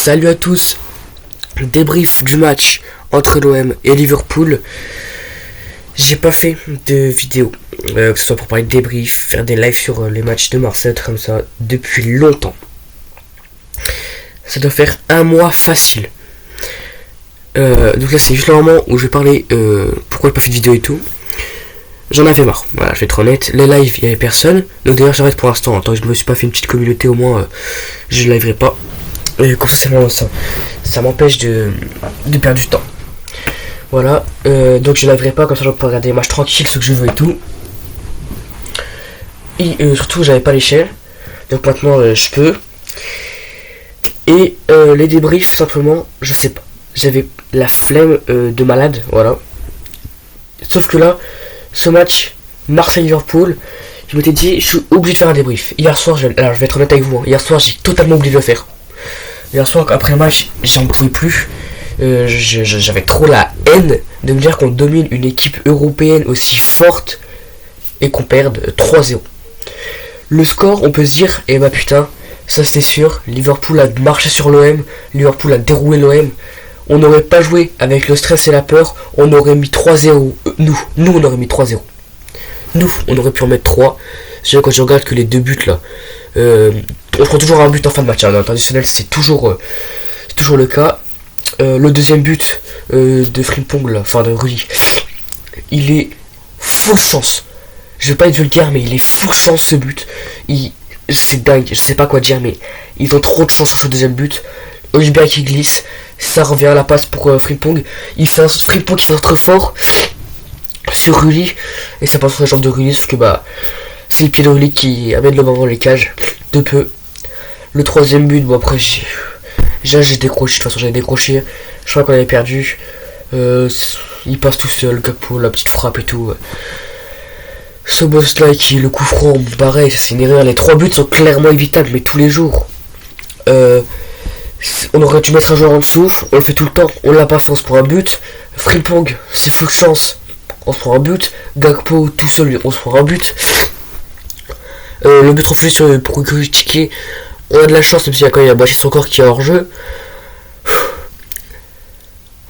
Salut à tous, débrief du match entre l'OM et Liverpool. J'ai pas fait de vidéo, que ce soit pour parler de débrief, faire des lives sur les matchs de Marseille, comme ça, depuis longtemps. Ça doit faire un mois facile. Donc là c'est juste le moment où je vais parler pourquoi j'ai pas fait de vidéo et tout. J'en avais marre, voilà, je vais être honnête. Les lives, il y avait personne. Donc d'ailleurs j'arrête pour l'instant, tant que je me suis pas fait une petite communauté, au moins je ne liverai pas. Et comme ça m'empêche de perdre du temps. Voilà, donc je ne liverai pas, comme ça je peux regarder des matchs tranquilles, ce que je veux et tout. Et surtout j'avais pas l'échelle, donc maintenant je peux. Et les débriefs, simplement, je sais pas. J'avais la flemme de malade, voilà. Sauf que là, ce match, Marseille-Liverpool, je m'étais dit, je suis obligé de faire un débrief. Hier soir, alors je vais être honnête avec vous, hier soir j'ai totalement oublié de le faire. Hier soir, après le match, j'en pouvais plus. J'avais trop la haine de me dire qu'on domine une équipe européenne aussi forte et qu'on perde 3-0. Le score, on peut se dire, eh bah putain, ça c'était sûr, Liverpool a marché sur l'OM, Liverpool a déroué l'OM. On n'aurait pas joué avec le stress et la peur, on aurait mis 3-0. Nous on aurait mis 3-0. Nous, on aurait pu en mettre 3. C'est quand je regarde que les deux buts là, on prend toujours un but en fin de match. Dans le traditionnel, c'est toujours le cas. Le deuxième but de Frimpong là, enfin de Rudy, il est full chance. Je vais pas être vulgaire, mais il est full chance ce but. C'est dingue, je sais pas quoi dire, mais ils ont trop de chance sur ce deuxième but. Olivier qui glisse, ça revient à la passe pour Frimpong. Il fait un Frimpong qui fait très fort sur Rudy, et ça passe sur la jambe de Rudy, sauf que c'est le pied de Rudy qui amène le ballon dans les cages de peu. Le troisième but, bon après j'ai décroché, de toute façon j'avais décroché, je crois qu'on avait perdu. Il passe tout seul, Gakpo, la petite frappe et tout. Ce boss là qui le coup franc, pareil, c'est une erreur. Les 3 buts sont clairement évitables, mais tous les jours. On aurait dû mettre un joueur en dessous, on le fait tout le temps, on l'a pas fait, on se prend un but. Frimpong, c'est full chance, on se prend un but. Gakpo tout seul, on se prend un but. Le but refusé pour critiquer, on a de la chance, même s'il y a quand même Boissy son corps qui est hors jeu.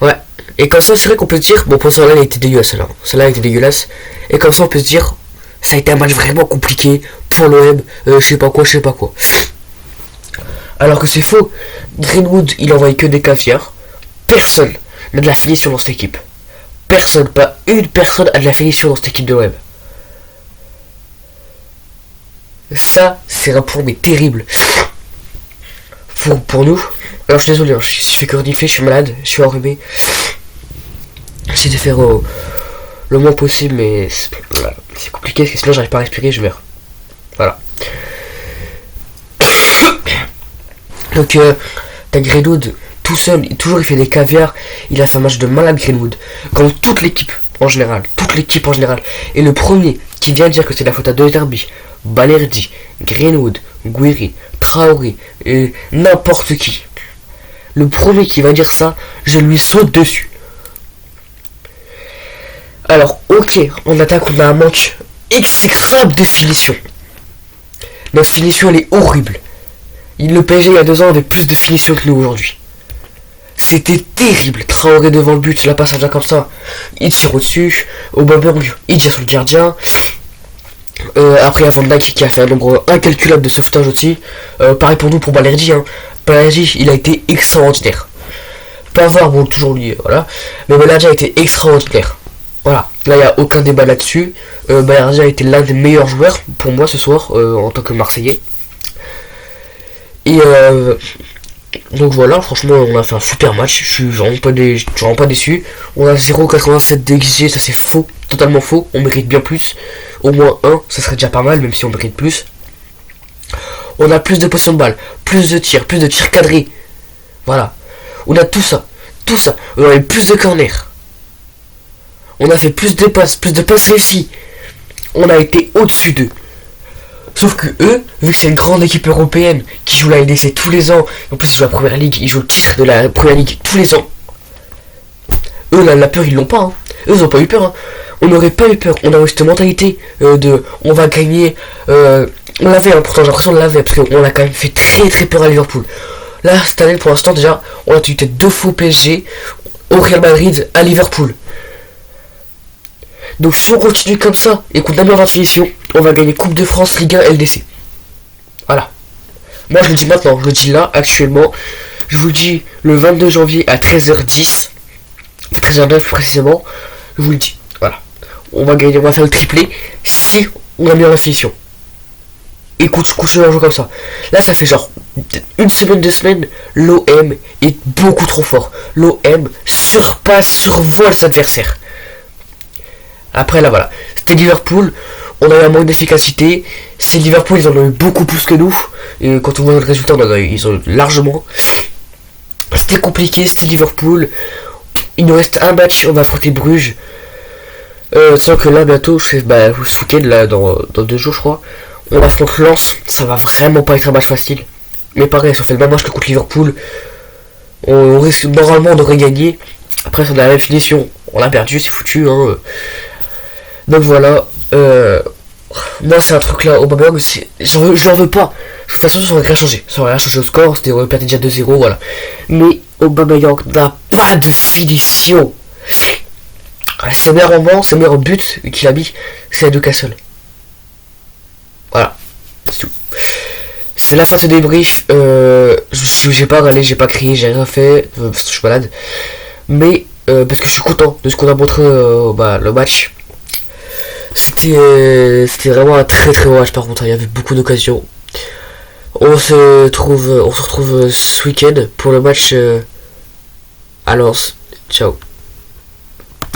Ouais, et comme ça c'est vrai qu'on peut se dire, bon pour celle-là elle était dégueulasse, celle-là elle était dégueulasse. Et comme ça on peut se dire, ça a été un match vraiment compliqué pour l'OM, je sais pas quoi. Alors que c'est faux. Greenwood, il envoyait que des caviars. Personne n'a de la finition dans cette équipe. Personne, pas une personne a de la finition dans cette équipe de l'OM. Ça, c'est un point mais terrible. Pour nous. Alors je suis désolé, je fais que renifler, je suis malade, je suis enrhumé. J'essaie de faire le moins possible, mais c'est compliqué parce que sinon j'arrive pas à respirer, je meurs. Voilà. Donc t'as Greenwood tout seul, toujours il fait des caviars, il a fait un match de malade Greenwood, comme toute l'équipe en général, Et le premier qui vient dire que c'est la faute à De Zerbi, Balerdi, Greenwood, Guiri, Traoré, n'importe qui. Le premier qui va dire ça, je lui saute dessus. Alors ok, en attaque on a un manque exécrable de finition. Notre finition elle est horrible. Le PSG il y a 2 ans avait plus de finition que nous aujourd'hui. C'était terrible. Traoré devant le but, la passe vient comme ça, il tire au-dessus. Aubameyang, il tire sur le gardien. Après il y a Van Dijk qui a fait un nombre incalculable de sauvetage aussi. Pareil pour nous, pour Balerdi. Balerdi, il a été extraordinaire. Pavard, bon toujours lui, voilà. Mais Balerdi a été extraordinaire. Voilà, là il n'y a aucun débat là-dessus. Balerdi a été l'un des meilleurs joueurs pour moi ce soir en tant que Marseillais. Et donc voilà, franchement on a fait un super match, je suis vraiment pas déçu. On a 0,87 d'XG, ça c'est faux, totalement faux, on mérite bien plus. Au moins 1, ça serait déjà pas mal, même si on mérite plus. On a plus de possession de balle, plus de tirs cadrés. Voilà, on a tout ça. On a eu plus de corners. On a fait plus de passes réussies. On a été au-dessus d'eux. Sauf que eux, vu que c'est une grande équipe européenne qui joue la LDC tous les ans, en plus ils jouent la première ligue, ils jouent le titre de la première ligue tous les ans. Eux la peur ils l'ont pas. Eux ils ont pas eu peur. On n'aurait pas eu peur. On a eu cette mentalité de on va gagner. On l'avait, pourtant j'ai l'impression qu'on l'avait, parce qu'on a quand même fait très très peur à Liverpool. Là, cette année, pour l'instant, déjà, on a tenu tête 2 fois au PSG, au Real Madrid, à Liverpool. Donc si on continue comme ça et qu'on améliore notre finition, on va gagner Coupe de France, Ligue 1, LDC. Voilà. Moi je le dis maintenant, je le dis là, actuellement. Je vous le dis le 22 janvier à 13h10. 13h09 plus précisément. Je vous le dis. Voilà. On va gagner, on va faire le triplé si on améliore la finition. Et continue à jouer comme ça. Là ça fait genre une semaine, 2 semaines, l'OM est beaucoup trop fort. L'OM survole ses adversaires. Après là voilà, c'était Liverpool, on a eu un manque d'efficacité, c'est Liverpool, ils en ont eu beaucoup plus que nous, et quand on voit le résultat, ils ont eu largement. C'était compliqué, c'était Liverpool, il nous reste un match, on va affronter Bruges, sachant que là bientôt, ce week-end, là, dans 2 jours je crois, on affronte Lens, ça va vraiment pas être un match facile, mais pareil, si on fait le même match que contre Liverpool, on risque, normalement on aurait gagné, après ça a la même finition, on a perdu, c'est foutu, hein. Donc voilà, moi c'est un truc là, Aubameyang, je l'en veux pas. De toute façon ça aurait rien changé. Ça aurait rien changé au score, c'était on perdait déjà 2-0, voilà. Mais Aubameyang n'a pas de finition. C'est meilleur moment, c'est meilleur but qu'il a mis, c'est à Newcastle. Voilà, c'est tout. C'est la fin de ce débrief. J'ai pas râlé, j'ai pas crié, j'ai rien fait, parce que je suis malade. Mais parce que je suis content de ce qu'on a montré le match. C'était vraiment un très très bon match par contre, il y avait beaucoup d'occasions. On se retrouve ce week-end pour le match à Lens. Ciao.